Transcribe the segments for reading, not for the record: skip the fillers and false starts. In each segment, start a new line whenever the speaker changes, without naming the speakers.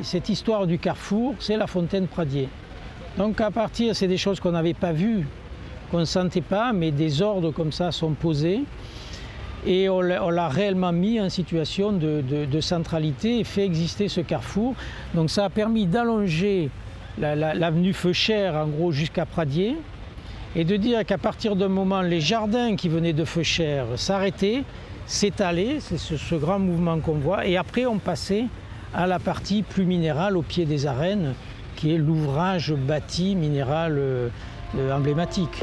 cette histoire du carrefour, c'est la fontaine Pradier. Donc à partir, c'est des choses qu'on n'avait pas vues, qu'on ne sentait pas, mais des ordres comme ça sont posés. Et on l'a réellement mis en situation de centralité et fait exister ce carrefour. Donc ça a permis d'allonger l'avenue Feuchères, en gros, jusqu'à Pradier. Et de dire qu'à partir d'un moment, les jardins qui venaient de Feuchères s'arrêtaient, s'étalaient, c'est ce grand mouvement qu'on voit. Et après, on passait à la partie plus minérale, au pied des arènes, qui est l'ouvrage bâti minéral emblématique.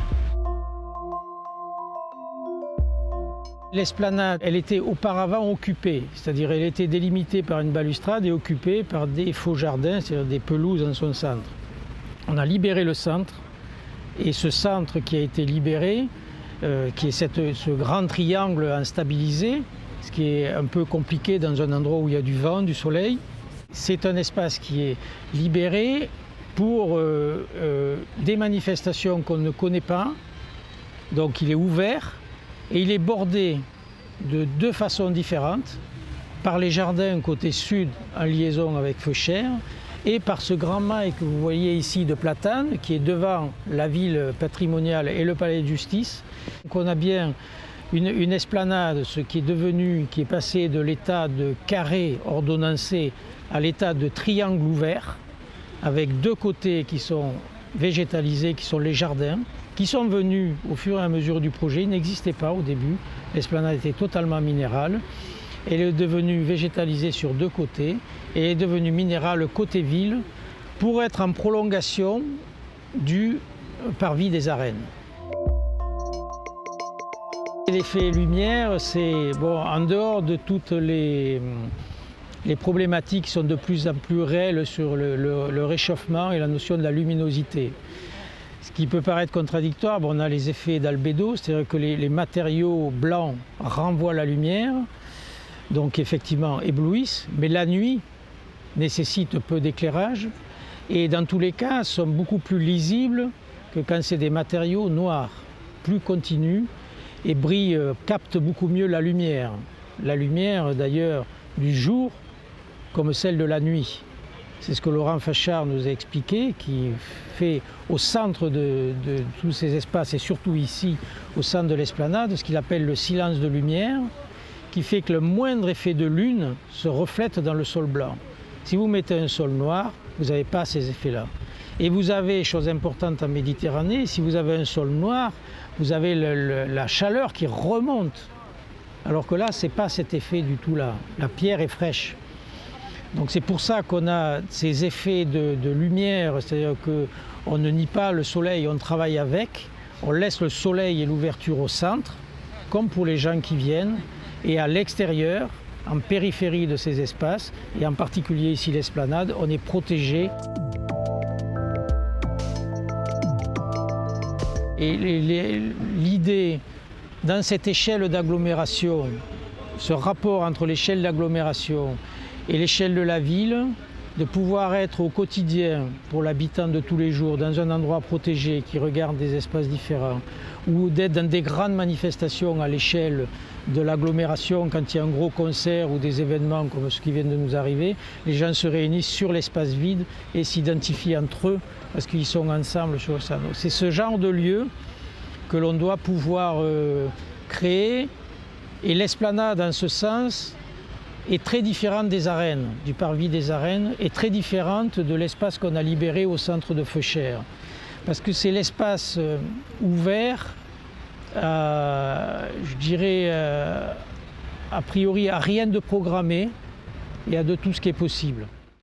L'esplanade, elle était auparavant occupée, c'est-à-dire elle était délimitée par une balustrade et occupée par des faux jardins, c'est-à-dire des pelouses en son centre. On a libéré le centre, et ce centre qui a été libéré, qui est ce grand triangle instabilisé, ce qui est un peu compliqué dans un endroit où il y a du vent, du soleil, c'est un espace qui est libéré pour des manifestations qu'on ne connaît pas, donc il est ouvert. Et il est bordé de deux façons différentes, par les jardins côté sud en liaison avec Feuchères et par ce grand mail que vous voyez ici de platane qui est devant la ville patrimoniale et le palais de justice. Donc on a bien une esplanade, ce qui est passé de l'état de carré ordonnancé à l'état de triangle ouvert, avec deux côtés qui sont végétalisés, qui sont les jardins, qui sont venus au fur et à mesure du projet. Ils n'existaient pas au début. L'esplanade était totalement minérale. Elle est devenue végétalisée sur deux côtés et est devenue minérale côté ville pour être en prolongation du parvis des arènes. L'effet lumière, c'est en dehors de toutes les problématiques qui sont de plus en plus réelles sur le réchauffement et la notion de la luminosité. Ce qui peut paraître contradictoire, on a les effets d'albédo, c'est-à-dire que les matériaux blancs renvoient la lumière, donc effectivement éblouissent, mais la nuit nécessite peu d'éclairage et dans tous les cas sont beaucoup plus lisibles que quand c'est des matériaux noirs, plus continus et captent beaucoup mieux la lumière. La lumière d'ailleurs du jour comme celle de la nuit. C'est ce que Laurent Fachard nous a expliqué, qui fait au centre de tous ces espaces, et surtout ici, au centre de l'esplanade, ce qu'il appelle le silence de lumière, qui fait que le moindre effet de lune se reflète dans le sol blanc. Si vous mettez un sol noir, vous n'avez pas ces effets-là. Et vous avez, chose importante en Méditerranée, si vous avez un sol noir, vous avez la chaleur qui remonte. Alors que là, ce n'est pas cet effet du tout là. La pierre est fraîche. Donc c'est pour ça qu'on a ces effets de lumière, c'est-à-dire qu'on ne nie pas le soleil, on travaille avec, on laisse le soleil et l'ouverture au centre, comme pour les gens qui viennent, et à l'extérieur, en périphérie de ces espaces, et en particulier ici l'esplanade, on est protégé. Et l'idée, dans cette échelle d'agglomération, ce rapport entre l'échelle d'agglomération et l'échelle de la ville, de pouvoir être au quotidien pour l'habitant de tous les jours dans un endroit protégé qui regarde des espaces différents, ou d'être dans des grandes manifestations à l'échelle de l'agglomération quand il y a un gros concert ou des événements comme ce qui vient de nous arriver, les gens se réunissent sur l'espace vide et s'identifient entre eux parce qu'ils sont ensemble sur ça. C'est ce genre de lieu que l'on doit pouvoir créer, et l'esplanade en ce sens est très différente des arènes, du parvis des arènes, est très différente de l'espace qu'on a libéré au centre de Feuchères. Parce que c'est l'espace ouvert, je dirais, a priori à rien de programmé et à de tout ce qui est possible.